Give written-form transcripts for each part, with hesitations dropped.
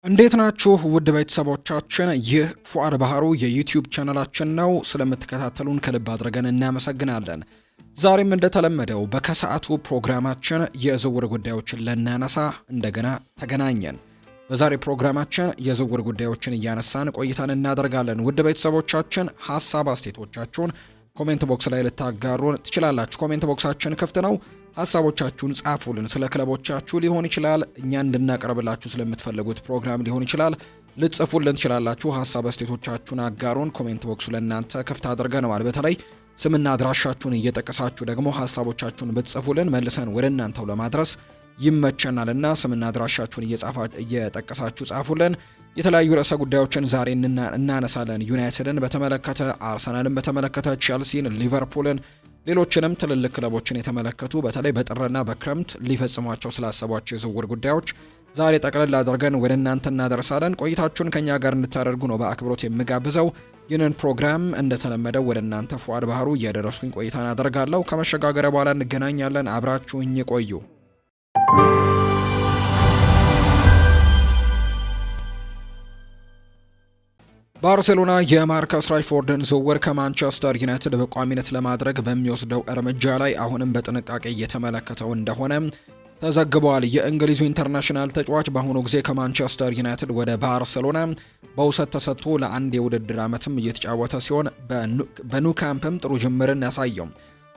እንዴት ናችሁ ውድ ቤተሰቦቻችን? ይህ ፉአድ ባህሩ የዩቲዩብ ቻናላችን ነው። ስለምትከታተሉን ከልብ አድርገን እናመሰግናለን። ዛሬም እንደተለመደው በከሰዓቱ ፕሮግራማችን የዝውውር ጉዳዮችን ልናነሳ እንደገና ተገናኘን። በዛሬ ፕሮግራማችን የዝውውር ጉዳዮችን እያነሳን ቆይታን እናደርጋለን። ውድ ቤተሰቦቻችን ሀሳብ አስተያየቶቻችሁን ኮሜንት ቦክስ ላይ ልታጋሩን ትችላላችሁ። ኮሜንት ቦክሳችን ክፍት ነው። ሀሳቦቻችሁን ጻፉልን። ስለ ክለቦቻችሁ ሊሆን ይችላል፣ እኛ እንድናቀርብላችሁ ስለምትፈልጉት ፕሮግራም ሊሆን ይችላል፣ ልጽፉልን ትችላላችሁ። ሀሳብ አስተያየቶቻችሁን አጋሩን። ኮሜንት ቦክሱ ለእናንተ ክፍት አድርገነዋል። በተለይ ስምና አድራሻችሁን እየጠቀሳችሁ ደግሞ ሀሳቦቻችሁን ብትጽፉልን መልሰን ወደ እናንተው ለማድረስ ይመቸናልና ስምና አድራሻችሁን እየጠቀሳችሁ ጻፉልን። የተለያዩ ርዕሰ ጉዳዮችን ዛሬ እናነሳለን። ዩናይትድን በተመለከተ፣ አርሰናልን በተመለከተ፣ ቼልሲን፣ ሊቨርፑልን፣ ሌሎችንም ትልልቅ ክለቦችን የተመለከቱ በተለይ በጥርና በክረምት ሊፈጽሟቸው ስላሰቧቸው የዝውውር ጉዳዮች ዛሬ ጠቅለል አድርገን ወደ እናንተ እናደርሳለን። ቆይታችሁን ከኛ ጋር እንድታደርጉ ነው በአክብሮት የምጋብዘው። ይህንን ፕሮግራም እንደተለመደው ወደ እናንተ ፉአድ ባህሩ እያደረስኩኝ ቆይታን አደርጋለሁ። ከመሸጋገሪያ በኋላ እንገናኛለን። አብራችሁኝ ቆዩ። ባርሴሎና የማርከስ ራሽፎርድን ዝውውር ከማንቸስተር ዩናይትድ በቋሚነት ለማድረግ በሚወስደው እርምጃ ላይ አሁንም በጥንቃቄ እየተመለከተው እንደሆነ ተዘግቧል። የእንግሊዙ ኢንተርናሽናል ተጫዋች በአሁኑ ጊዜ ከማንቸስተር ዩናይትድ ወደ ባርሴሎና በውሰት ተሰጥቶ ለአንድ የውድድር ዓመትም እየተጫወተ ሲሆን በኑ ካምፕም ጥሩ ጅምርን ያሳየው።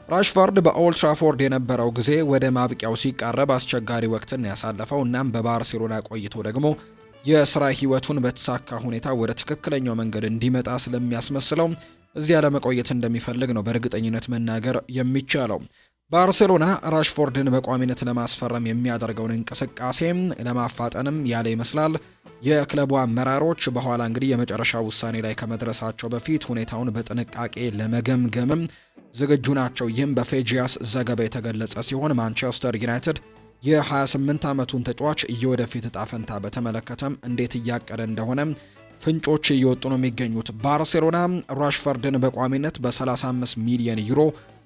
ራሽፎርድ በኦልድ ትራፎርድ የነበረው ጊዜ ወደ ማብቂያው ሲቃረብ አስቸጋሪ ወቅትን ያሳለፈው። እናም በባርሴሎና ቆይቶ ደግሞ የስራ ህይወቱን በተሳካ ሁኔታ ወደ ትክክለኛው መንገድ እንዲመጣ ስለሚያስመስለው እዚያ ለመቆየት እንደሚፈልግ ነው በእርግጠኝነት መናገር የሚቻለው። ባርሴሎና ራሽፎርድን በቋሚነት ለማስፈረም የሚያደርገውን እንቅስቃሴ ለማፋጠንም ያለ ይመስላል። የክለቡ አመራሮች በኋላ እንግዲህ የመጨረሻ ውሳኔ ላይ ከመድረሳቸው በፊት ሁኔታውን በጥንቃቄ ለመገምገምም ዝግጁ ናቸው። ይህም በፌጂያስ ዘገባ የተገለጸ ሲሆን ማንቸስተር ዩናይትድ የ28 ዓመቱን ተጫዋች የወደፊት እጣ ፈንታ በተመለከተም እንዴት እያቀደ እንደሆነ ፍንጮች እየወጡ ነው የሚገኙት። ባርሴሎና ራሽፎርድን በቋሚነት በ35 ሚሊዮን ዩሮ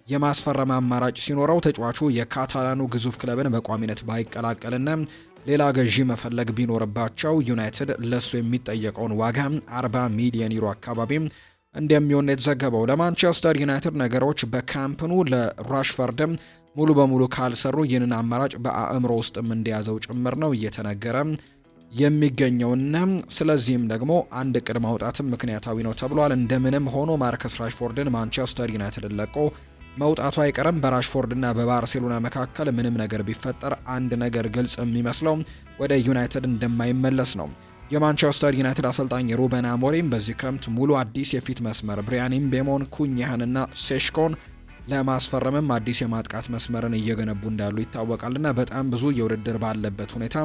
የማስፈረም አማራጭ ሲኖረው ተጫዋቹ የካታላኑ ግዙፍ ክለብን በቋሚነት ባይቀላቀልና ሌላ ገዢ መፈለግ ቢኖርባቸው ዩናይትድ ለሱ የሚጠየቀውን ዋጋ 40 ሚሊዮን ዩሮ አካባቢ እንደሚሆን የተዘገበው። ለማንቸስተር ዩናይትድ ነገሮች በካምፕኑ ለራሽፎርድም ሙሉ በሙሉ ካልሰሩ ይህንን አማራጭ በአእምሮ ውስጥም እንደያዘው ጭምር ነው እየተነገረ የሚገኘውና ስለዚህም ደግሞ አንድ እቅድ ማውጣትም ምክንያታዊ ነው ተብሏል። እንደምንም ሆኖ ማርከስ ራሽፎርድን ማንቸስተር ዩናይትድን ለቆ መውጣቱ አይቀርም። በራሽፎርድና በባርሴሎና መካከል ምንም ነገር ቢፈጠር አንድ ነገር ግልጽ የሚመስለው ወደ ዩናይትድ እንደማይመለስ ነው። የማንቸስተር ዩናይትድ አሰልጣኝ ሩበን አሞሪም በዚህ ክረምት ሙሉ አዲስ የፊት መስመር ብሪያን ምቤሞን፣ ኩኛህንና ሴሽኮን ለማስፈረምም አዲስ የማጥቃት መስመርን እየገነቡ እንዳሉ ይታወቃልና በጣም ብዙ የውድድር ባለበት ሁኔታ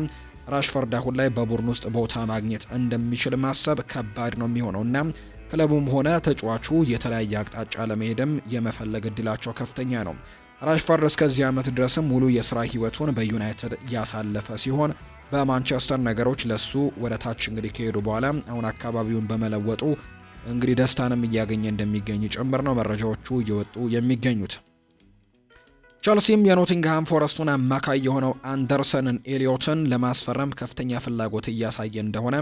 ራሽፎርድ አሁን ላይ በቡድን ውስጥ ቦታ ማግኘት እንደሚችል ማሰብ ከባድ ነው የሚሆነውና ክለቡም ሆነ ተጫዋቹ የተለያየ አቅጣጫ ለመሄድም የመፈለግ እድላቸው ከፍተኛ ነው። ራሽፎርድ እስከዚህ ዓመት ድረስም ሙሉ የስራ ህይወቱን በዩናይትድ ያሳለፈ ሲሆን በማንቸስተር ነገሮች ለሱ ወደ ታች እንግዲህ ከሄዱ በኋላ አሁን አካባቢውን በመለወጡ እንግዲህ ደስታንም እያገኘ እንደሚገኝ ጭምር ነው መረጃዎቹ እየወጡ የሚገኙት። ቸልሲም የኖቲንግሃም ፎረስቱን አማካይ የሆነው አንደርሰንን ኤሊዮትን ለማስፈረም ከፍተኛ ፍላጎት እያሳየ እንደሆነ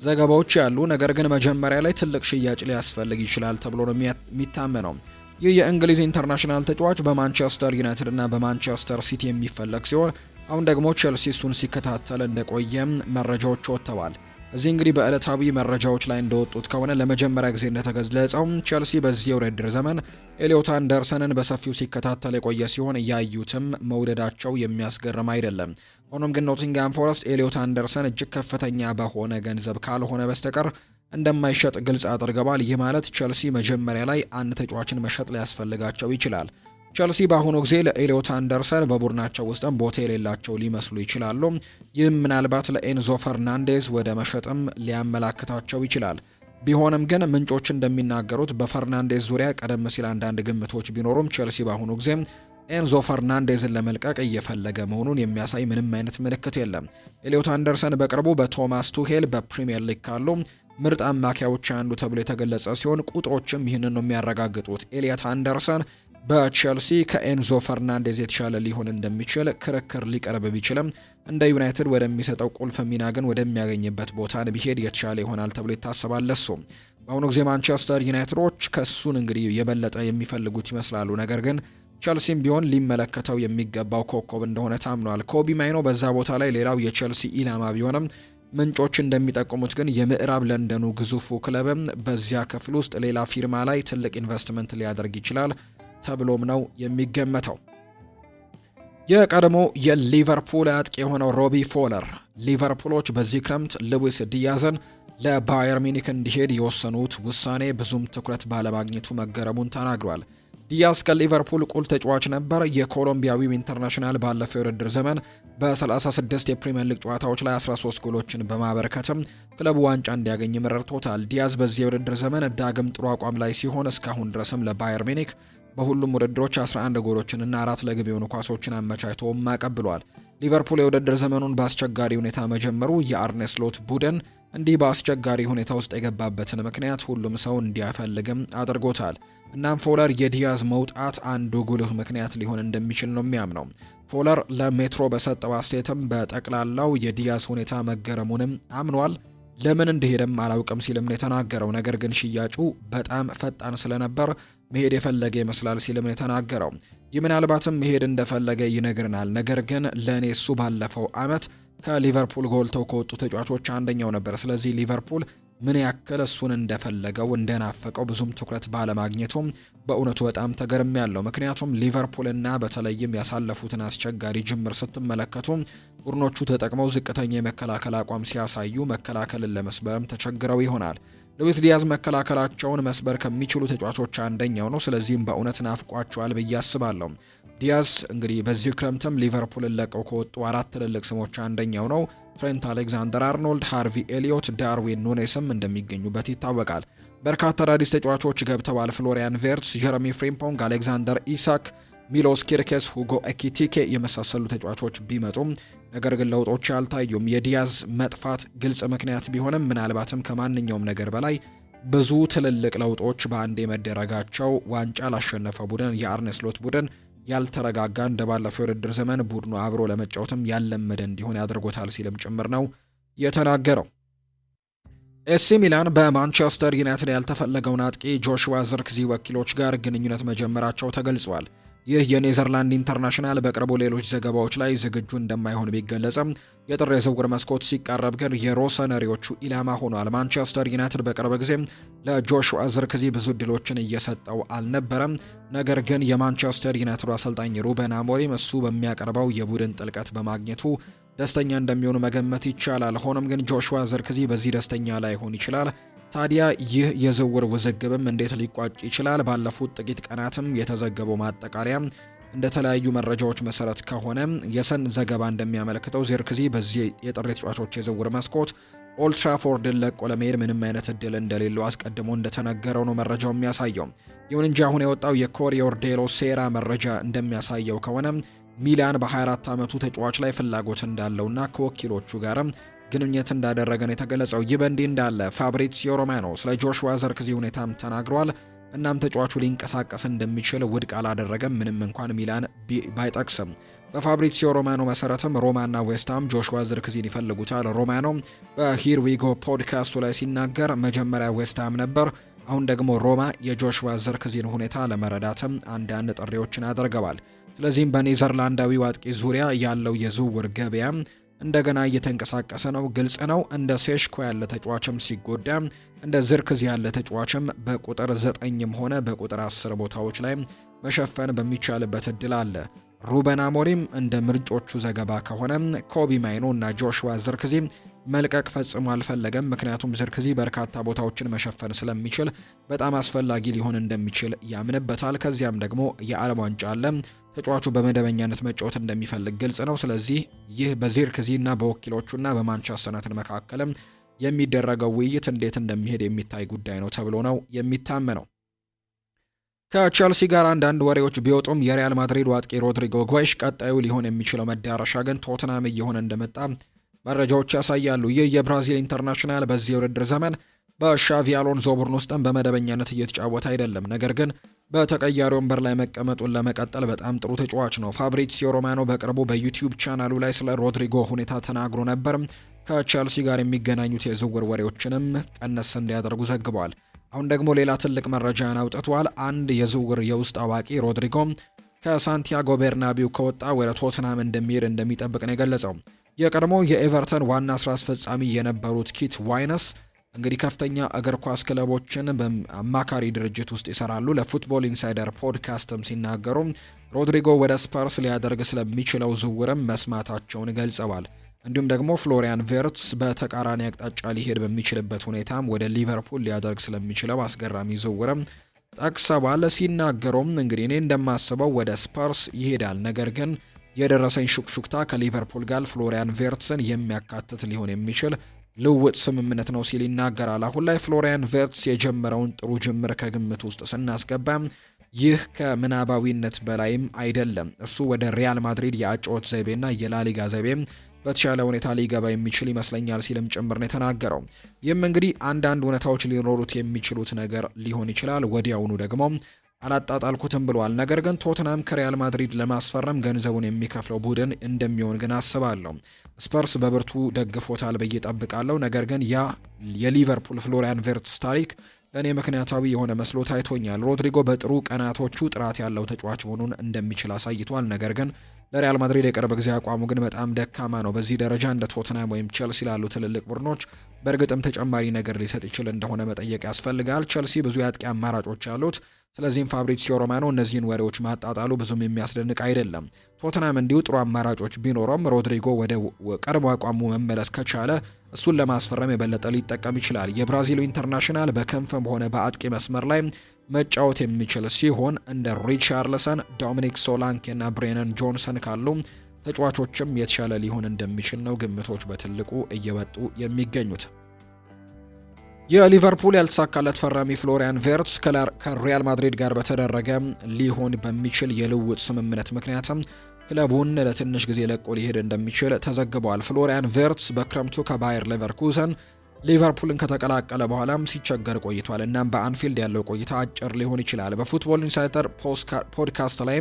ዘገባዎች ያሉ፣ ነገር ግን መጀመሪያ ላይ ትልቅ ሽያጭ ሊያስፈልግ ይችላል ተብሎ ነው የሚታመነው። ይህ የእንግሊዝ ኢንተርናሽናል ተጫዋች በማንቸስተር ዩናይትድ እና በማንቸስተር ሲቲ የሚፈለግ ሲሆን አሁን ደግሞ ቼልሲ እሱን ሲከታተል እንደቆየም መረጃዎች ወጥተዋል። እዚህ እንግዲህ በዕለታዊ መረጃዎች ላይ እንደወጡት ከሆነ ለመጀመሪያ ጊዜ እንደተገለጸው ቼልሲ በዚህ የውድድር ዘመን ኤሊዮት አንደርሰንን በሰፊው ሲከታተል የቆየ ሲሆን እያዩትም መውደዳቸው የሚያስገርም አይደለም። ሆኖም ግን ኖቲንግሃም ፎረስት ኤሊዮት አንደርሰን እጅግ ከፍተኛ በሆነ ገንዘብ ካልሆነ በስተቀር እንደማይሸጥ ግልጽ አድርገዋል። ይህ ማለት ቼልሲ መጀመሪያ ላይ አንድ ተጫዋችን መሸጥ ሊያስፈልጋቸው ይችላል። ቸልሲ በአሁኑ ጊዜ ለኤሊዮት አንደርሰን በቡድናቸው ውስጥም ቦታ የሌላቸው ሊመስሉ ይችላሉ። ይህም ምናልባት ለኤንዞ ፈርናንዴዝ ወደ መሸጥም ሊያመላክታቸው ይችላል። ቢሆንም ግን ምንጮች እንደሚናገሩት በፈርናንዴዝ ዙሪያ ቀደም ሲል አንዳንድ ግምቶች ቢኖሩም ቸልሲ በአሁኑ ጊዜ ኤንዞ ፈርናንዴዝን ለመልቀቅ እየፈለገ መሆኑን የሚያሳይ ምንም አይነት ምልክት የለም። ኤሊዮት አንደርሰን በቅርቡ በቶማስ ቱሄል በፕሪሚየር ሊግ ካሉ ምርጥ አማካዮች አንዱ ተብሎ የተገለጸ ሲሆን ቁጥሮችም ይህንን ነው የሚያረጋግጡት። ኤሊዮት አንደርሰን በቼልሲ ከኤንዞ ፈርናንዴዝ የተሻለ ሊሆን እንደሚችል ክርክር ሊቀርብ ቢችልም እንደ ዩናይትድ ወደሚሰጠው ቁልፍ ሚና ግን ወደሚያገኝበት ቦታን ቢሄድ የተሻለ ይሆናል ተብሎ ይታሰባል። እሱ በአሁኑ ጊዜ ማንቸስተር ዩናይትዶች ከሱን እንግዲህ የበለጠ የሚፈልጉት ይመስላሉ። ነገር ግን ቼልሲም ቢሆን ሊመለከተው የሚገባው ኮከብ እንደሆነ ታምኗል። ኮቢ ማይኖ በዛ ቦታ ላይ ሌላው የቼልሲ ኢላማ ቢሆንም ምንጮች እንደሚጠቁሙት ግን የምዕራብ ለንደኑ ግዙፉ ክለብም በዚያ ክፍል ውስጥ ሌላ ፊርማ ላይ ትልቅ ኢንቨስትመንት ሊያደርግ ይችላል ተብሎም ነው የሚገመተው። የቀድሞ የሊቨርፑል አጥቂ የሆነው ሮቢ ፎለር ሊቨርፑሎች በዚህ ክረምት ሉዊስ ዲያዝን ለባየር ሚኒክ እንዲሄድ የወሰኑት ውሳኔ ብዙም ትኩረት ባለማግኘቱ መገረሙን ተናግሯል። ዲያዝ ከሊቨርፑል ቁልፍ ተጫዋች ነበር። የኮሎምቢያዊው ኢንተርናሽናል ባለፈው የውድድር ዘመን በ36 የፕሪሚየር ሊግ ጨዋታዎች ላይ 13 ጎሎችን በማበረከትም ክለቡ ዋንጫ እንዲያገኝ ረድቶታል። ዲያዝ በዚህ የውድድር ዘመን ዳግም ጥሩ አቋም ላይ ሲሆን እስካሁን ድረስም ለባየር ሚኒክ በሁሉም ውድድሮች 11 ጎሎችንና 4 ለግብ የሆኑ ኳሶችን አመቻችቶም አቀብሏል። ሊቨርፑል የውድድር ዘመኑን በአስቸጋሪ ሁኔታ መጀመሩ የአርኔ ስሎት ቡድን እንዲህ በአስቸጋሪ ሁኔታ ውስጥ የገባበትን ምክንያት ሁሉም ሰው እንዲያፈልግም አድርጎታል። እናም ፎለር የዲያዝ መውጣት አንዱ ጉልህ ምክንያት ሊሆን እንደሚችል ነው የሚያምነው። ፎለር ለሜትሮ በሰጠው አስተያየትም በጠቅላላው የዲያዝ ሁኔታ መገረሙንም አምኗል። ለምን እንደሄደም አላውቅም ሲልም ነው የተናገረው። ነገር ግን ሽያጩ በጣም ፈጣን ስለነበር መሄድ የፈለገ ይመስላል ሲልም ነው የተናገረው። ይህ ምናልባትም መሄድ እንደፈለገ ይነግርናል። ነገር ግን ለእኔ እሱ ባለፈው አመት ከሊቨርፑል ጎልተው ከወጡ ተጫዋቾች አንደኛው ነበር። ስለዚህ ሊቨርፑል ምን ያክል እሱን እንደፈለገው እንደናፈቀው ብዙም ትኩረት ባለማግኘቱም በእውነቱ በጣም ተገርሚያለሁ። ምክንያቱም ሊቨርፑልና በተለይም ያሳለፉትን አስቸጋሪ ጅምር ስትመለከቱ ቡድኖቹ ተጠቅመው ዝቅተኛ የመከላከል አቋም ሲያሳዩ መከላከልን ለመስበርም ተቸግረው ይሆናል። ሉዊስ ዲያዝ መከላከላቸውን መስበር ከሚችሉ ተጫዋቾች አንደኛው ነው። ስለዚህም በእውነት ናፍቋቸዋል ብዬ አስባለሁ። ዲያዝ እንግዲህ በዚህ ክረምትም ሊቨርፑልን ለቀው ከወጡ 4 ትልልቅ ስሞች አንደኛው ነው። ትሬንት አሌክዛንደር አርኖልድ፣ ሃርቪ ኤሊዮት፣ ዳርዊን ኑኔስም እንደሚገኙበት ይታወቃል። በርካታ አዳዲስ ተጫዋቾች ገብተዋል። ፍሎሪያን ቬርትስ፣ ጀረሚ ፍሪምፖንግ፣ አሌክዛንደር ኢሳክ፣ ሚሎስ ኪርኬስ፣ ሁጎ ኤኪቲኬ የመሳሰሉ ተጫዋቾች ቢመጡም ነገር ግን ለውጦች አልታዩም። የዲያዝ መጥፋት ግልጽ ምክንያት ቢሆንም ምናልባትም ከማንኛውም ነገር በላይ ብዙ ትልልቅ ለውጦች በአንዴ መደረጋቸው ዋንጫ ላሸነፈ ቡድን የአርነ ስሎት ቡድን ያልተረጋጋ እንደባለፈው የውድድር ዘመን ቡድኑ አብሮ ለመጫወትም ያለመደ እንዲሆን ያደርጎታል ሲልም ጭምር ነው የተናገረው። ኤሲ ሚላን በማንቸስተር ዩናይትድ ያልተፈለገውን አጥቂ ጆሹዋ ዝርክዚ ወኪሎች ጋር ግንኙነት መጀመራቸው ተገልጿል። ይህ የኔዘርላንድ ኢንተርናሽናል በቅርቡ ሌሎች ዘገባዎች ላይ ዝግጁ እንደማይሆን ቢገለጽም የጥር የዝውውር መስኮት ሲቃረብ ግን የሮሰነሪዎቹ ኢላማ ሆኗል። ማንቸስተር ዩናይትድ በቅርብ ጊዜ ለጆሹዋ ዝርክዚ ብዙ እድሎችን እየሰጠው አልነበረም። ነገር ግን የማንቸስተር ዩናይትዱ አሰልጣኝ ሩበን አሞሪም እሱ በሚያቀርበው የቡድን ጥልቀት በማግኘቱ ደስተኛ እንደሚሆኑ መገመት ይቻላል። ሆኖም ግን ጆሹዋ ዝርክዚ በዚህ ደስተኛ ላይሆን ይችላል። ታዲያ ይህ የዝውውር ውዝግብም እንዴት ሊቋጭ ይችላል? ባለፉት ጥቂት ቀናትም የተዘገበው ማጠቃለያ እንደተለያዩ መረጃዎች መሰረት ከሆነ የሰን ዘገባ እንደሚያመለክተው ዚርክዚ በዚህ የጥር ተጫዋቾች የዝውውር መስኮት ኦልድ ትራፎርድን ለቆ ለመሄድ ምንም አይነት እድል እንደሌለው አስቀድሞ እንደተነገረው ነው መረጃው የሚያሳየው። ይሁን እንጂ አሁን የወጣው የኮሪየር ዴሎ ሴራ መረጃ እንደሚያሳየው ከሆነ ሚላን በ24 ዓመቱ ተጫዋች ላይ ፍላጎት እንዳለውና ከወኪሎቹ ጋርም ግንኙነት እንዳደረገ ነው የተገለጸው። ይህ በእንዲህ እንዳለ ፋብሪዚዮ ሮማኖ ስለ ጆሹዋ ዝርክዚ ሁኔታም ተናግሯል። እናም ተጫዋቹ ሊንቀሳቀስ እንደሚችል ውድቅ አላደረገም፣ ምንም እንኳን ሚላን ባይጠቅስም። በፋብሪዚዮ ሮማኖ መሰረትም ሮማና ዌስትሃም ጆሹዋ ዝርክዚን ይፈልጉታል። ሮማኖ በሂር ዊጎ ፖድካስቱ ላይ ሲናገር መጀመሪያ ዌስትሃም ነበር፣ አሁን ደግሞ ሮማ የጆሹዋ ዝርክዚን ሁኔታ ለመረዳትም አንዳንድ ጥሪዎችን አድርገዋል። ስለዚህም በኔዘርላንዳዊው አጥቂ ዙሪያ ያለው የዝውውር ገበያ እንደገና እየተንቀሳቀሰ ነው። ግልጽ ነው እንደ ሴሽኮ ያለ ተጫዋችም ሲጎዳ እንደ ዝርክዚ ያለ ተጫዋችም በቁጥር 9ም ሆነ በቁጥር 10 ቦታዎች ላይ መሸፈን በሚቻልበት እድል አለ። ሩበን አሞሪም እንደ ምርጮቹ ዘገባ ከሆነ ኮቢ ማይኖ እና ጆሹዋ ዝርክዚ መልቀቅ ፈጽሞ አልፈለገም። ምክንያቱም ዝርክዚ በርካታ ቦታዎችን መሸፈን ስለሚችል በጣም አስፈላጊ ሊሆን እንደሚችል ያምንበታል። ከዚያም ደግሞ የዓለም ዋንጫ አለ። ተጫዋቹ በመደበኛነት መጫወት እንደሚፈልግ ግልጽ ነው። ስለዚህ ይህ በዚርክዚና በወኪሎቹና በማንቸስተር ዩናይትድ መካከልም የሚደረገው ውይይት እንዴት እንደሚሄድ የሚታይ ጉዳይ ነው ተብሎ ነው የሚታመነው። ከቼልሲ ጋር አንዳንድ ወሬዎች ቢወጡም የሪያል ማድሪድ አጥቂ ሮድሪጎ ጓይሽ ቀጣዩ ሊሆን የሚችለው መዳረሻ ግን ቶትናም እየሆነ እንደመጣ መረጃዎች ያሳያሉ። ይህ የብራዚል ኢንተርናሽናል በዚህ የውድድር ዘመን በሻቪ አሎንሶ ቡድን ውስጥም በመደበኛነት እየተጫወተ አይደለም፣ ነገር ግን በተቀያሪ ወንበር ላይ መቀመጡን ለመቀጠል በጣም ጥሩ ተጫዋች ነው። ፋብሪዚዮ ሮማኖ በቅርቡ በዩቲዩብ ቻናሉ ላይ ስለ ሮድሪጎ ሁኔታ ተናግሮ ነበር። ከቼልሲ ጋር የሚገናኙት የዝውውር ወሬዎችንም ቀነስ እንዲያደርጉ ዘግቧል። አሁን ደግሞ ሌላ ትልቅ መረጃን አውጥቷል። አንድ የዝውውር የውስጥ አዋቂ ሮድሪጎ ከሳንቲያጎ ቤርናቢው ከወጣ ወደ ቶትናም እንደሚሄድ እንደሚጠብቅ ነው የገለጸው። የቀድሞ የኤቨርተን ዋና ስራ አስፈጻሚ የነበሩት ኪት ዋይነስ እንግዲህ ከፍተኛ እግር ኳስ ክለቦችን በአማካሪ ድርጅት ውስጥ ይሰራሉ። ለፉትቦል ኢንሳይደር ፖድካስትም ሲናገሩ ሮድሪጎ ወደ ስፐርስ ሊያደርግ ስለሚችለው ዝውውርም መስማታቸውን ገልጸዋል። እንዲሁም ደግሞ ፍሎሪያን ቬርትስ በተቃራኒ አቅጣጫ ሊሄድ በሚችልበት ሁኔታም ወደ ሊቨርፑል ሊያደርግ ስለሚችለው አስገራሚ ዝውውርም ጠቅሰዋል። ሲናገሩም እንግዲህ እኔ እንደማስበው ወደ ስፐርስ ይሄዳል፣ ነገር ግን የደረሰኝ ሹክሹክታ ከሊቨርፑል ጋር ፍሎሪያን ቬርትስን የሚያካትት ሊሆን የሚችል ልውውጥ ስምምነት ነው ሲል ይናገራል። አሁን ላይ ፍሎሪያን ቬርትስ የጀመረውን ጥሩ ጅምር ከግምት ውስጥ ስናስገባ ይህ ከምናባዊነት በላይም አይደለም። እሱ ወደ ሪያል ማድሪድ የአጨዋወት ዘይቤና የላሊጋ ዘይቤም በተሻለ ሁኔታ ሊገባ የሚችል ይመስለኛል ሲልም ጭምር ነው የተናገረው። ይህም እንግዲህ አንዳንድ እውነታዎች ሊኖሩት የሚችሉት ነገር ሊሆን ይችላል። ወዲያውኑ ደግሞ አላጣጣልኩትም ብሏል። ነገር ግን ቶትናም ከሪያል ማድሪድ ለማስፈረም ገንዘቡን የሚከፍለው ቡድን እንደሚሆን ግን አስባለሁ። ስፐርስ በብርቱ ደግፎታል ብዬ ጠብቃለሁ። ነገር ግን ያ የሊቨርፑል ፍሎሪያን ቬርትስ ታሪክ ለእኔ ምክንያታዊ የሆነ መስሎ ታይቶኛል። ሮድሪጎ በጥሩ ቀናቶቹ ጥራት ያለው ተጫዋች መሆኑን እንደሚችል አሳይቷል። ነገር ግን ለሪያል ማድሪድ የቅርብ ጊዜ አቋሙ ግን በጣም ደካማ ነው። በዚህ ደረጃ እንደ ቶትናም ወይም ቼልሲ ላሉ ትልልቅ ቡድኖች በእርግጥም ተጨማሪ ነገር ሊሰጥ ይችል እንደሆነ መጠየቅ ያስፈልጋል። ቼልሲ ብዙ የአጥቂ አማራጮች አሉት። ስለዚህም ፋብሪዚዮ ሮማኖ እነዚህን ወሬዎች ማጣጣሉ ብዙም የሚያስደንቅ አይደለም። ቶትናም እንዲሁ ጥሩ አማራጮች ቢኖረውም ሮድሪጎ ወደ ቀድሞ አቋሙ መመለስ ከቻለ እሱን ለማስፈረም የበለጠ ሊጠቀም ይችላል። የብራዚሉ ኢንተርናሽናል በክንፍም ሆነ በአጥቂ መስመር ላይ መጫወት የሚችል ሲሆን እንደ ሪቻርልሰን፣ ዶሚኒክ ሶላንኬ እና ብሬነን ጆንሰን ካሉ ተጫዋቾችም የተሻለ ሊሆን እንደሚችል ነው ግምቶች በትልቁ እየወጡ የሚገኙት። የሊቨርፑል ያልተሳካለት ፈራሚ ፍሎሪያን ቬርትስ ከሪያል ማድሪድ ጋር በተደረገ ሊሆን በሚችል የልውውጥ ስምምነት ምክንያትም ክለቡን ለትንሽ ጊዜ ለቆ ሊሄድ እንደሚችል ተዘግቧል። ፍሎሪያን ቬርትስ በክረምቱ ከባየር ሌቨርኩዘን ሊቨርፑልን ከተቀላቀለ በኋላም ሲቸገር ቆይቷል። እናም በአንፊልድ ያለው ቆይታ አጭር ሊሆን ይችላል። በፉትቦል ኢንሳይደር ፖድካስት ላይ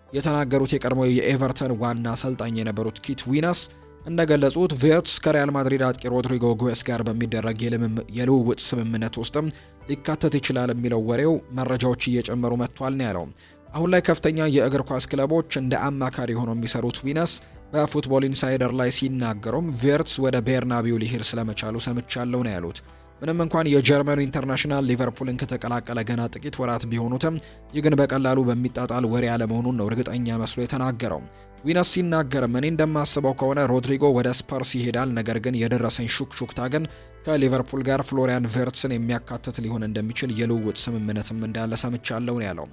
የተናገሩት የቀድሞ የኤቨርተን ዋና አሰልጣኝ የነበሩት ኪት ዊነስ እንደገለጹት ቬርትስ ከሪያል ማድሪድ አጥቂ ሮድሪጎ ጉዌስ ጋር በሚደረግ የልውውጥ ስምምነት ውስጥም ሊካተት ይችላል የሚለው ወሬው መረጃዎች እየጨመሩ መጥቷል ነው ያለው። አሁን ላይ ከፍተኛ የእግር ኳስ ክለቦች እንደ አማካሪ ሆነው የሚሰሩት ዊነስ በፉትቦል ኢንሳይደር ላይ ሲናገሩም ቬርትስ ወደ ቤርናቢው ሊሄድ ስለመቻሉ ሰምቻለሁ ነው ያሉት። ምንም እንኳን የጀርመኑ ኢንተርናሽናል ሊቨርፑልን ከተቀላቀለ ገና ጥቂት ወራት ቢሆኑትም ይህ ግን በቀላሉ በሚጣጣል ወሬ ያለመሆኑን ነው እርግጠኛ መስሎ የተናገረው። ዊነስ ሲናገርም እኔ እንደማስበው ከሆነ ሮድሪጎ ወደ ስፐርስ ይሄዳል፣ ነገር ግን የደረሰኝ ሹክሹክታ ግን ከሊቨርፑል ጋር ፍሎሪያን ቬርትስን የሚያካትት ሊሆን እንደሚችል የልውውጥ ስምምነትም እንዳለ ሰምቻለሁ ነው ያለው።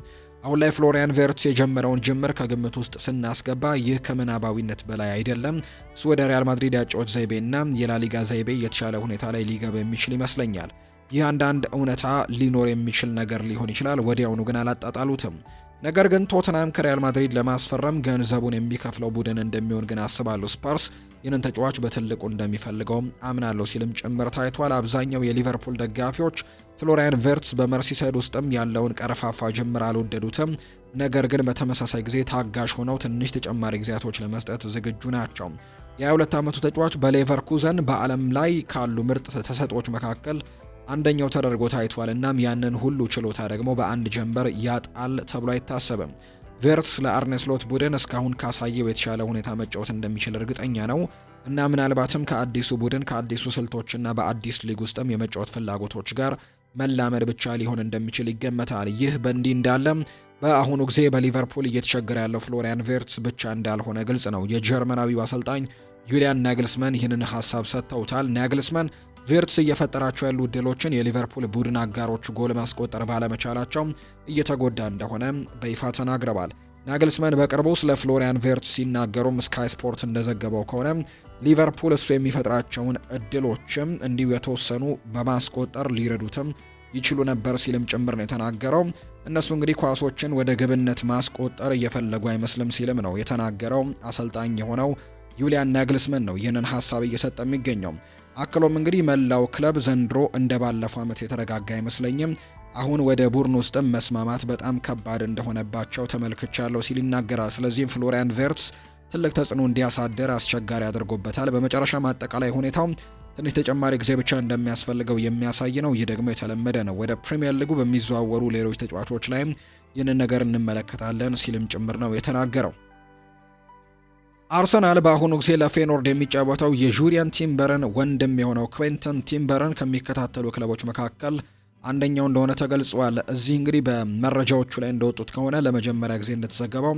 አሁን ላይ ፍሎሪያን ቬርትስ የጀመረውን ጅምር ከግምት ውስጥ ስናስገባ ይህ ከምናባዊነት በላይ አይደለም። እሱ ወደ ሪያል ማድሪድ ያጫወት ዘይቤና የላሊጋ ዘይቤ የተሻለ ሁኔታ ላይ ሊገባ የሚችል ይመስለኛል። ይህ አንዳንድ እውነታ ሊኖር የሚችል ነገር ሊሆን ይችላል። ወዲያውኑ ግን አላጣጣሉትም። ነገር ግን ቶትናም ከሪያል ማድሪድ ለማስፈረም ገንዘቡን የሚከፍለው ቡድን እንደሚሆን ግን አስባለሁ። ስፐርስ ይህንን ተጫዋች በትልቁ እንደሚፈልገውም አምናለሁ ሲልም ጭምር ታይቷል። አብዛኛው የሊቨርፑል ደጋፊዎች ፍሎሪያን ቬርትስ በመርሲሳይድ ውስጥም ያለውን ቀረፋፋ ጅምር አልወደዱትም። ነገር ግን በተመሳሳይ ጊዜ ታጋሽ ሆነው ትንሽ ተጨማሪ ጊዜያቶች ለመስጠት ዝግጁ ናቸው። የ22 ዓመቱ ተጫዋች በሌቨርኩዘን በዓለም ላይ ካሉ ምርጥ ተሰጥኦች መካከል አንደኛው ተደርጎ ታይቷል። እናም ያንን ሁሉ ችሎታ ደግሞ በአንድ ጀንበር ያጣል ተብሎ አይታሰብም። ቬርትስ ለአርኔ ስሎት ቡድን እስካሁን ካሳየው የተሻለ ሁኔታ መጫወት እንደሚችል እርግጠኛ ነው እና ምናልባትም ከአዲሱ ቡድን ከአዲሱ ስልቶችና በአዲስ ሊግ ውስጥም የመጫወት ፍላጎቶች ጋር መላመድ ብቻ ሊሆን እንደሚችል ይገመታል። ይህ በእንዲህ እንዳለ በአሁኑ ጊዜ በሊቨርፑል እየተቸገረ ያለው ፍሎሪያን ቬርትስ ብቻ እንዳልሆነ ግልጽ ነው። የጀርመናዊው አሰልጣኝ ዩሊያን ናግልስመን ይህንን ሀሳብ ሰጥተውታል። ናግልስመን ቬርትስ እየፈጠራቸው ያሉ እድሎችን የሊቨርፑል ቡድን አጋሮቹ ጎል ማስቆጠር ባለመቻላቸው እየተጎዳ እንደሆነ በይፋ ተናግረዋል። ናግልስመን በቅርቡ ስለ ፍሎሪያን ቬርትስ ሲናገሩም ስካይ ስፖርት እንደዘገበው ከሆነ ሊቨርፑል እሱ የሚፈጥራቸውን እድሎችም እንዲሁ የተወሰኑ በማስቆጠር ሊረዱትም ይችሉ ነበር ሲልም ጭምር ነው የተናገረው። እነሱ እንግዲህ ኳሶችን ወደ ግብነት ማስቆጠር እየፈለጉ አይመስልም ሲልም ነው የተናገረው። አሰልጣኝ የሆነው ዩሊያን ናግልስመን ነው ይህንን ሀሳብ እየሰጠ የሚገኘው። አክሎም እንግዲህ መላው ክለብ ዘንድሮ እንደ ባለፈው ዓመት የተረጋጋ አይመስለኝም። አሁን ወደ ቡድን ውስጥም መስማማት በጣም ከባድ እንደሆነባቸው ተመልክቻለሁ ሲል ይናገራል። ስለዚህም ፍሎሪያን ቬርትስ ትልቅ ተጽዕኖ እንዲያሳድር አስቸጋሪ አድርጎበታል። በመጨረሻም አጠቃላይ ሁኔታው ትንሽ ተጨማሪ ጊዜ ብቻ እንደሚያስፈልገው የሚያሳይ ነው። ይህ ደግሞ የተለመደ ነው። ወደ ፕሪሚየር ሊጉ በሚዘዋወሩ ሌሎች ተጫዋቾች ላይም ይህንን ነገር እንመለከታለን ሲልም ጭምር ነው የተናገረው። አርሰናል በአሁኑ ጊዜ ለፌኖርድ የሚጫወተው የጁሪያን ቲምበርን ወንድም የሆነው ኩዌንተን ቲምበርን ከሚከታተሉ ክለቦች መካከል አንደኛው እንደሆነ ተገልጿል። እዚህ እንግዲህ በመረጃዎቹ ላይ እንደወጡት ከሆነ ለመጀመሪያ ጊዜ እንደተዘገበው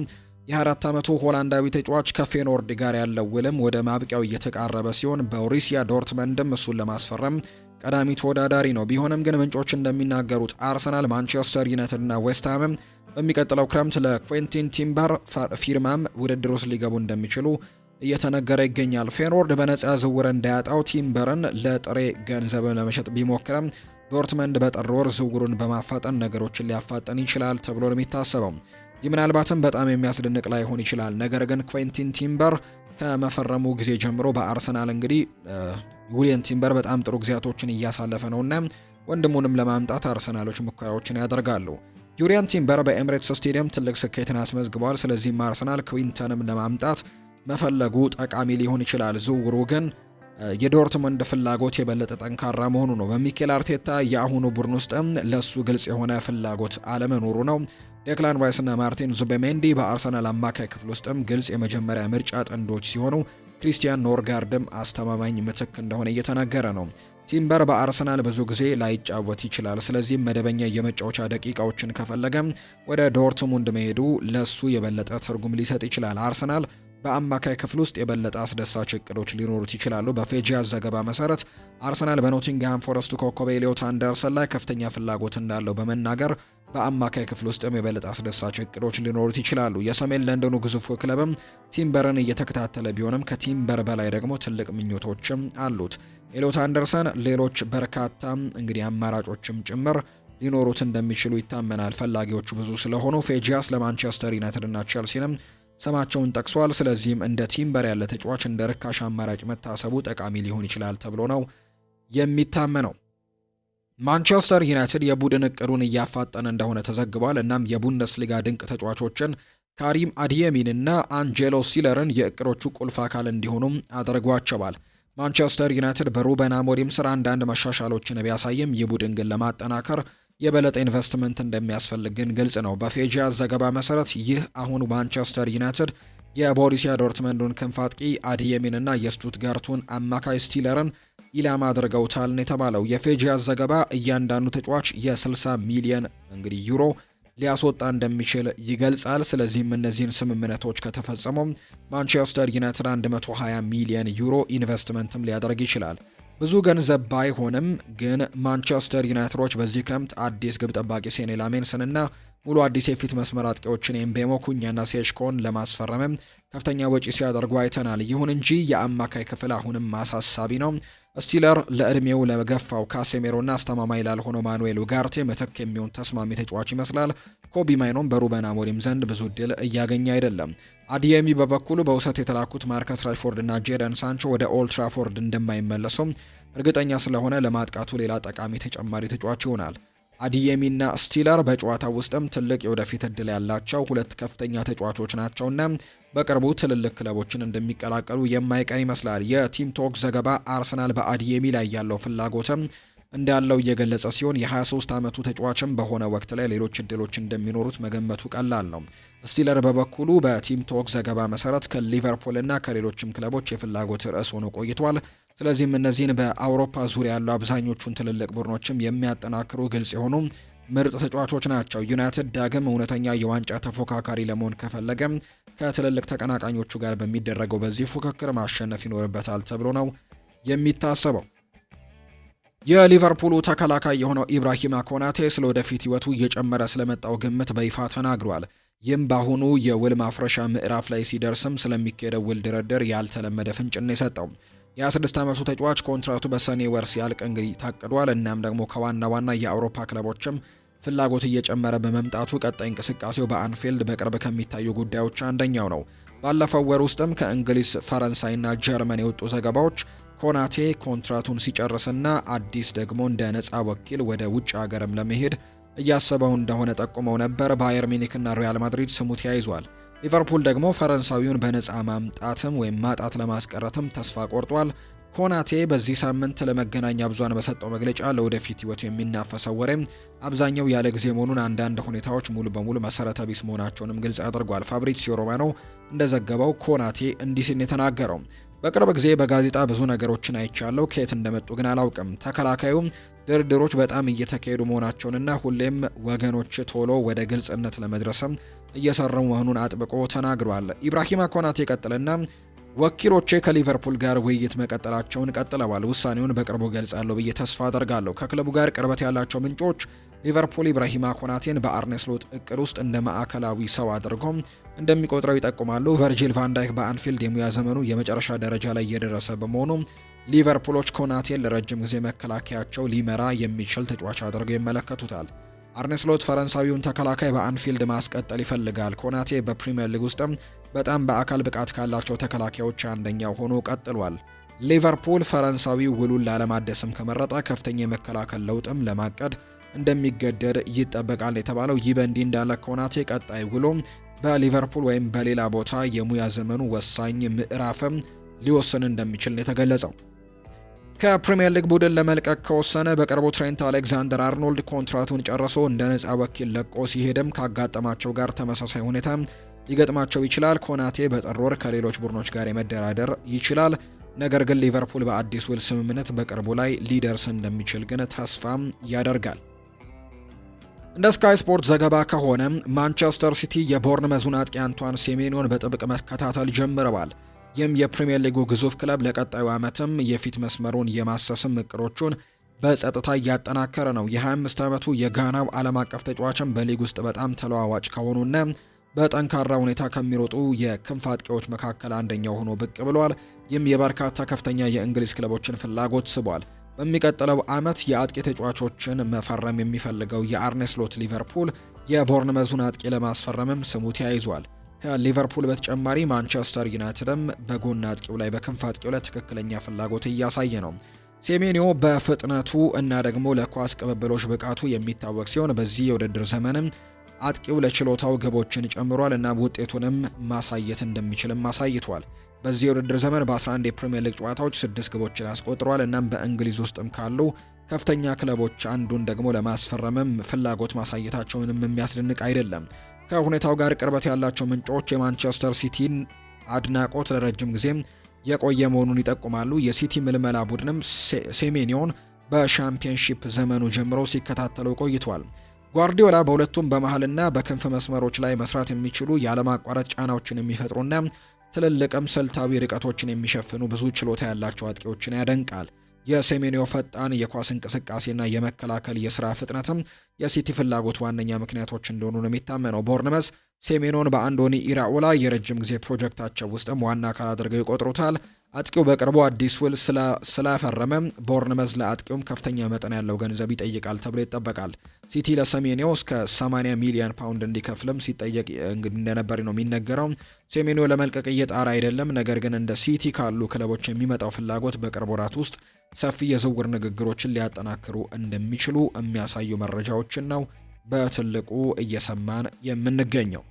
የ24 ዓመቱ ሆላንዳዊ ተጫዋች ከፌኖርድ ጋር ያለው ውልም ወደ ማብቂያው እየተቃረበ ሲሆን ቦሩሲያ ዶርትመንድም እሱን ለማስፈረም ቀዳሚ ተወዳዳሪ ነው። ቢሆንም ግን ምንጮች እንደሚናገሩት አርሰናል፣ ማንቸስተር ዩናይትድ እና ዌስትሃም በሚቀጥለው ክረምት ለኩዌንቲን ቲምበር ፊርማም ውድድር ውስጥ ሊገቡ እንደሚችሉ እየተነገረ ይገኛል። ፌኖርድ በነጻ ዝውውር እንዳያጣው ቲምበርን ለጥሬ ገንዘብ ለመሸጥ ቢሞክርም ዶርትመንድ በጥር ወር ዝውውሩን በማፋጠን ነገሮችን ሊያፋጠን ይችላል ተብሎ ነው የሚታሰበው። ይህ ምናልባትም በጣም የሚያስደንቅ ላይሆን ይችላል። ነገር ግን ኩዌንቲን ቲምበር ከመፈረሙ ጊዜ ጀምሮ በአርሰናል እንግዲህ ጁሪያን ቲምበር በጣም ጥሩ ጊዜያቶችን እያሳለፈ ነውና ወንድሙንም ለማምጣት አርሰናሎች ሙከራዎችን ያደርጋሉ። ጁሪያን ቲምበር በኤምሬትስ ስቴዲየም ትልቅ ስኬትን አስመዝግቧል። ስለዚህም አርሰናል ኩዊንተንም ለማምጣት መፈለጉ ጠቃሚ ሊሆን ይችላል። ዝውውሩ ግን የዶርትመንድ ፍላጎት የበለጠ ጠንካራ መሆኑ ነው። በሚኬል አርቴታ የአሁኑ ቡድን ውስጥም ለሱ ግልጽ የሆነ ፍላጎት አለመኖሩ ነው። ዴክላን ራይስ እና ማርቲን ዙቤሜንዲ በአርሰናል አማካይ ክፍል ውስጥም ግልጽ የመጀመሪያ ምርጫ ጥንዶች ሲሆኑ ክሪስቲያን ኖርጋርድም አስተማማኝ ምትክ እንደሆነ እየተነገረ ነው። ቲምበር በአርሰናል ብዙ ጊዜ ላይጫወት ይችላል። ስለዚህም መደበኛ የመጫወቻ ደቂቃዎችን ከፈለገም ወደ ዶርትሙንድ መሄዱ ለሱ የበለጠ ትርጉም ሊሰጥ ይችላል። አርሰናል በአማካይ ክፍል ውስጥ የበለጠ አስደሳች እቅዶች ሊኖሩት ይችላሉ። በፌጂያስ ዘገባ መሰረት አርሰናል በኖቲንግሃም ፎረስቱ ኮከብ ኤሊዮት አንደርሰን ላይ ከፍተኛ ፍላጎት እንዳለው በመናገር በአማካይ ክፍል ውስጥም የበለጠ አስደሳች እቅዶች ሊኖሩት ይችላሉ። የሰሜን ለንደኑ ግዙፍ ክለብም ቲምበርን እየተከታተለ ቢሆንም ከቲምበር በላይ ደግሞ ትልቅ ምኞቶችም አሉት። ኤሊዮት አንደርሰን ሌሎች በርካታ እንግዲህ አማራጮችም ጭምር ሊኖሩት እንደሚችሉ ይታመናል። ፈላጊዎቹ ብዙ ስለሆኑ ፌጂያስ ለማንቸስተር ዩናይትድ እና ቼልሲንም ስማቸውን ጠቅሷል። ስለዚህም እንደ ቲምበር ያለ ተጫዋች እንደ ርካሽ አማራጭ መታሰቡ ጠቃሚ ሊሆን ይችላል ተብሎ ነው የሚታመነው። ማንቸስተር ዩናይትድ የቡድን እቅዱን እያፋጠነ እንደሆነ ተዘግቧል። እናም የቡንደስሊጋ ድንቅ ተጫዋቾችን ካሪም አዲየሚን እና አንጄሎ ሲለርን የእቅዶቹ ቁልፍ አካል እንዲሆኑም አድርጓቸዋል። ማንቸስተር ዩናይትድ በሩበን አሞሪም ስራ አንዳንድ መሻሻሎችን ቢያሳይም ይህ ቡድን ግን ለማጠናከር የበለጠ ኢንቨስትመንት እንደሚያስፈልግ ግን ግልጽ ነው። በፌጂያስ ዘገባ መሰረት ይህ አሁን ማንቸስተር ዩናይትድ የቦሩሲያ ዶርትመንዱን ክንፍ አጥቂ አዲየሚን እና የስቱትጋርቱን አማካይ ስቲለርን ኢላማ አድርገውታል ነው የተባለው። የፌጂያስ ዘገባ እያንዳንዱ ተጫዋች የ60 ሚሊዮን እንግዲህ ዩሮ ሊያስወጣ እንደሚችል ይገልጻል። ስለዚህም እነዚህን ስምምነቶች ከተፈጸሙ ማንቸስተር ዩናይትድ 120 ሚሊዮን ዩሮ ኢንቨስትመንትም ሊያደርግ ይችላል። ብዙ ገንዘብ ባይሆንም ግን ማንቸስተር ዩናይትዶች በዚህ ክረምት አዲስ ግብ ጠባቂ ሴኔ ላሜንስን እና ሙሉ አዲስ የፊት መስመር አጥቂዎችን ኤምቤሞ ኩኛና ሴሽኮን ለማስፈረምም ከፍተኛ ወጪ ሲያደርጉ አይተናል። ይሁን እንጂ የአማካይ ክፍል አሁንም አሳሳቢ ነው። ስቲለር ለእድሜው ለገፋው ካሴሜሮና አስተማማኝ ላልሆነው ማኑኤል ኡጋርቴ ምትክ የሚሆን ተስማሚ ተጫዋች ይመስላል። ኮቢ ማይኖም በሩበን አሞሪም ዘንድ ብዙ እድል እያገኘ አይደለም። አዲየሚ በበኩሉ በውሰት የተላኩት ማርከስ ራሽፎርድ እና ጄደን ሳንቾ ወደ ኦልድ ትራፎርድ እንደማይመለሱም እርግጠኛ ስለሆነ ለማጥቃቱ ሌላ ጠቃሚ ተጨማሪ ተጫዋች ይሆናል። አዲየሚና ስቲለር በጨዋታ ውስጥም ትልቅ የወደፊት እድል ያላቸው ሁለት ከፍተኛ ተጫዋቾች ናቸውና በቅርቡ ትልልቅ ክለቦችን እንደሚቀላቀሉ የማይቀር ይመስላል። የቲም ቶክ ዘገባ አርሰናል በአዲየሚ ላይ ያለው ፍላጎትም እንዳለው እየገለጸ ሲሆን የ23 ዓመቱ ተጫዋችም በሆነ ወቅት ላይ ሌሎች እድሎች እንደሚኖሩት መገመቱ ቀላል ነው። ስቲለር በበኩሉ በቲም ቶክ ዘገባ መሰረት ከሊቨርፑል እና ከሌሎችም ክለቦች የፍላጎት ርዕስ ሆኖ ቆይቷል። ስለዚህም እነዚህን በአውሮፓ ዙሪያ ያሉ አብዛኞቹን ትልልቅ ቡድኖችም የሚያጠናክሩ ግልጽ የሆኑ ምርጥ ተጫዋቾች ናቸው። ዩናይትድ ዳግም እውነተኛ የዋንጫ ተፎካካሪ ለመሆን ከፈለገ ከትልልቅ ተቀናቃኞቹ ጋር በሚደረገው በዚህ ፉክክር ማሸነፍ ይኖርበታል ተብሎ ነው የሚታሰበው። የሊቨርፑሉ ተከላካይ የሆነው ኢብራሂማ ኮናቴ ስለ ወደፊት ህይወቱ እየጨመረ ስለመጣው ግምት በይፋ ተናግሯል። ይህም በአሁኑ የውል ማፍረሻ ምዕራፍ ላይ ሲደርስም ስለሚካሄደው ውል ድርድር ያልተለመደ ፍንጭን የሰጠው የ26 ዓመቱ ተጫዋች ኮንትራቱ በሰኔ ወር ሲያልቅ እንግዲህ ታቅዷል። እናም ደግሞ ከዋና ዋና የአውሮፓ ክለቦችም ፍላጎት እየጨመረ በመምጣቱ ቀጣይ እንቅስቃሴው በአንፊልድ በቅርብ ከሚታዩ ጉዳዮች አንደኛው ነው። ባለፈው ወር ውስጥም ከእንግሊዝ፣ ፈረንሳይና ጀርመን የወጡ ዘገባዎች ኮናቴ ኮንትራቱን ሲጨርስና አዲስ ደግሞ እንደ ነፃ ወኪል ወደ ውጭ ሀገርም ለመሄድ እያሰበው እንደሆነ ጠቁመው ነበር። ባየር ሚኒክና ሪያል ማድሪድ ስሙ ተያይዟል። ሊቨርፑል ደግሞ ፈረንሳዊውን በነፃ ማምጣትም ወይም ማጣት ለማስቀረትም ተስፋ ቆርጧል። ኮናቴ በዚህ ሳምንት ለመገናኛ ብዙሃን በሰጠው መግለጫ ለወደፊት ህይወቱ የሚናፈሰው ወሬም አብዛኛው ያለ ጊዜ መሆኑን፣ አንዳንድ ሁኔታዎች ሙሉ በሙሉ መሰረተ ቢስ መሆናቸውንም ግልጽ አድርጓል። ፋብሪዚዮ ሮማኖ እንደዘገበው ኮናቴ እንዲህ ሲል የተናገረው በቅርብ ጊዜ በጋዜጣ ብዙ ነገሮችን አይቻለሁ፣ ከየት እንደመጡ ግን አላውቅም። ተከላካዩም ድርድሮች በጣም እየተካሄዱ መሆናቸውንና ሁሌም ወገኖች ቶሎ ወደ ግልጽነት ለመድረስም እየሰሩ መሆኑን አጥብቆ ተናግሯል። ኢብራሂማ ኮናቴ ቀጥልና ወኪሎቼ ከሊቨርፑል ጋር ውይይት መቀጠላቸውን ቀጥለዋል። ውሳኔውን በቅርቡ ገልጻለሁ ብዬ ተስፋ አደርጋለሁ። ከክለቡ ጋር ቅርበት ያላቸው ምንጮች ሊቨርፑል ኢብራሂማ ኮናቴን በአርኔ ስሎት እቅድ ውስጥ እንደ ማዕከላዊ ሰው አድርጎም እንደሚቆጥረው ይጠቁማሉ። ቨርጂል ቫንዳይክ በአንፊልድ የሙያ ዘመኑ የመጨረሻ ደረጃ ላይ እየደረሰ በመሆኑ ሊቨርፑሎች ኮናቴን ለረጅም ጊዜ መከላከያቸው ሊመራ የሚችል ተጫዋች አድርገው ይመለከቱታል። አርኔ ስሎት ፈረንሳዊውን ተከላካይ በአንፊልድ ማስቀጠል ይፈልጋል። ኮናቴ በፕሪሚየር ሊግ ውስጥም በጣም በአካል ብቃት ካላቸው ተከላካዮች አንደኛው ሆኖ ቀጥሏል። ሊቨርፑል ፈረንሳዊ ውሉን ላለማደስም ከመረጠ ከፍተኛ የመከላከል ለውጥም ለማቀድ እንደሚገደድ ይጠበቃል የተባለው። ይህ በእንዲህ እንዳለ ኮናቴ ቀጣይ ውሎ በሊቨርፑል ወይም በሌላ ቦታ የሙያ ዘመኑ ወሳኝ ምዕራፍም ሊወስን እንደሚችል ነው የተገለጸው። ከፕሪሚየር ሊግ ቡድን ለመልቀቅ ከወሰነ በቅርቡ ትሬንት አሌክዛንደር አርኖልድ ኮንትራቱን ጨርሶ እንደ ነፃ ወኪል ለቆ ሲሄድም ካጋጠማቸው ጋር ተመሳሳይ ሁኔታ ሊገጥማቸው ይችላል። ኮናቴ በጥር ወር ከሌሎች ቡድኖች ጋር የመደራደር ይችላል። ነገር ግን ሊቨርፑል በአዲስ ውል ስምምነት በቅርቡ ላይ ሊደርስ እንደሚችል ግን ተስፋም ያደርጋል። እንደ ስካይ ስፖርት ዘገባ ከሆነ ማንቸስተር ሲቲ የቦርንመዙን አጥቂ አንቷን ሴሜኒዮን በጥብቅ መከታተል ጀምረዋል። ይህም የፕሪሚየር ሊጉ ግዙፍ ክለብ ለቀጣዩ ዓመትም የፊት መስመሩን የማሰስም እቅዶቹን በጸጥታ እያጠናከረ ነው። የ25 ዓመቱ የጋናው ዓለም አቀፍ ተጫዋችም በሊግ ውስጥ በጣም ተለዋዋጭ ከሆኑና በጠንካራ ሁኔታ ከሚሮጡ የክንፍ አጥቂዎች መካከል አንደኛው ሆኖ ብቅ ብሏል። ይህም የበርካታ ከፍተኛ የእንግሊዝ ክለቦችን ፍላጎት ስቧል። በሚቀጥለው ዓመት የአጥቂ ተጫዋቾችን መፈረም የሚፈልገው የአርኔ ስሎት ሊቨርፑል የቦርንመዙን አጥቂ ለማስፈረምም ስሙ ተያይዟል። ከሊቨርፑል በተጨማሪ ማንቸስተር ዩናይትድም በጎን አጥቂው ላይ በክንፍ አጥቂው ላይ ትክክለኛ ፍላጎት እያሳየ ነው። ሴሜኒዮ በፍጥነቱ እና ደግሞ ለኳስ ቅብብሎች ብቃቱ የሚታወቅ ሲሆን በዚህ የውድድር ዘመንም አጥቂው ለችሎታው ግቦችን ጨምሯል እና ውጤቱንም ማሳየት እንደሚችልም አሳይቷል። በዚህ የውድድር ዘመን በ11 የፕሪሚየር ሊግ ጨዋታዎች 6 ግቦችን አስቆጥሯል። እናም በእንግሊዝ ውስጥም ካሉ ከፍተኛ ክለቦች አንዱን ደግሞ ለማስፈረምም ፍላጎት ማሳየታቸውንም የሚያስደንቅ አይደለም። ከሁኔታው ጋር ቅርበት ያላቸው ምንጮች የማንቸስተር ሲቲን አድናቆት ለረጅም ጊዜም የቆየ መሆኑን ይጠቁማሉ። የሲቲ ምልመላ ቡድንም ሴሜኒዮን በሻምፒየንሺፕ ዘመኑ ጀምሮ ሲከታተለው ቆይቷል። ጓርዲዮላ በሁለቱም በመሃልና በክንፍ መስመሮች ላይ መስራት የሚችሉ ያለማቋረጥ ጫናዎችን የሚፈጥሩና ትልልቅም ስልታዊ ርቀቶችን የሚሸፍኑ ብዙ ችሎታ ያላቸው አጥቂዎችን ያደንቃል። የሴሜኒዮ ፈጣን የኳስ እንቅስቃሴና የመከላከል የስራ ፍጥነትም የሲቲ ፍላጎት ዋነኛ ምክንያቶች እንደሆኑ ነው የሚታመነው። ቦርንመዝ ሴሜኒዮን በአንዶኒ ኢራኦላ የረጅም ጊዜ ፕሮጀክታቸው ውስጥም ዋና አካል አድርገው ይቆጥሩታል። አጥቂው በቅርቡ አዲስ ውል ስላፈረመ ቦርንመዝ ለአጥቂውም ከፍተኛ መጠን ያለው ገንዘብ ይጠይቃል ተብሎ ይጠበቃል። ሲቲ ለሴሜኒዮ እስከ 80 ሚሊዮን ፓውንድ እንዲከፍልም ሲጠየቅ እንግዲህ እንደነበር ነው የሚነገረው። ሴሜኒዮ ለመልቀቅ እየጣረ አይደለም፣ ነገር ግን እንደ ሲቲ ካሉ ክለቦች የሚመጣው ፍላጎት በቅርብ ወራት ውስጥ ሰፊ የዝውውር ንግግሮችን ሊያጠናክሩ እንደሚችሉ የሚያሳዩ መረጃዎችን ነው በትልቁ እየሰማን የምንገኘው።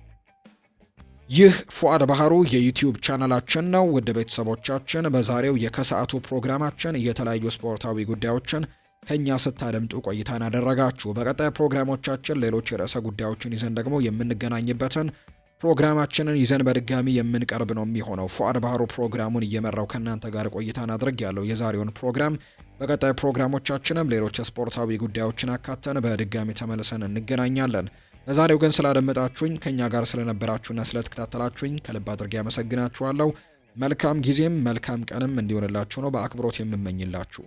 ይህ ፉአድ ባህሩ የዩቲዩብ ቻናላችን ነው። ውድ ቤተሰቦቻችን በዛሬው የከሰዓቱ ፕሮግራማችን የተለያዩ ስፖርታዊ ጉዳዮችን ከኛ ስታደምጡ ቆይታን አደረጋችሁ። በቀጣይ ፕሮግራሞቻችን ሌሎች የርዕሰ ጉዳዮችን ይዘን ደግሞ የምንገናኝበትን ፕሮግራማችንን ይዘን በድጋሚ የምንቀርብ ነው የሚሆነው። ፉአድ ባህሩ ፕሮግራሙን እየመራው ከእናንተ ጋር ቆይታን አድርጌያለሁ። የዛሬውን ፕሮግራም በቀጣይ ፕሮግራሞቻችንም ሌሎች ስፖርታዊ ጉዳዮችን አካተን በድጋሚ ተመልሰን እንገናኛለን። ለዛሬው ግን ስላደመጣችሁኝ ከኛ ጋር ስለነበራችሁና ስለተከታተላችሁኝ ከልብ አድርጌ አመሰግናችኋለሁ። መልካም ጊዜም መልካም ቀንም እንዲሆንላችሁ ነው በአክብሮት የምመኝላችሁ።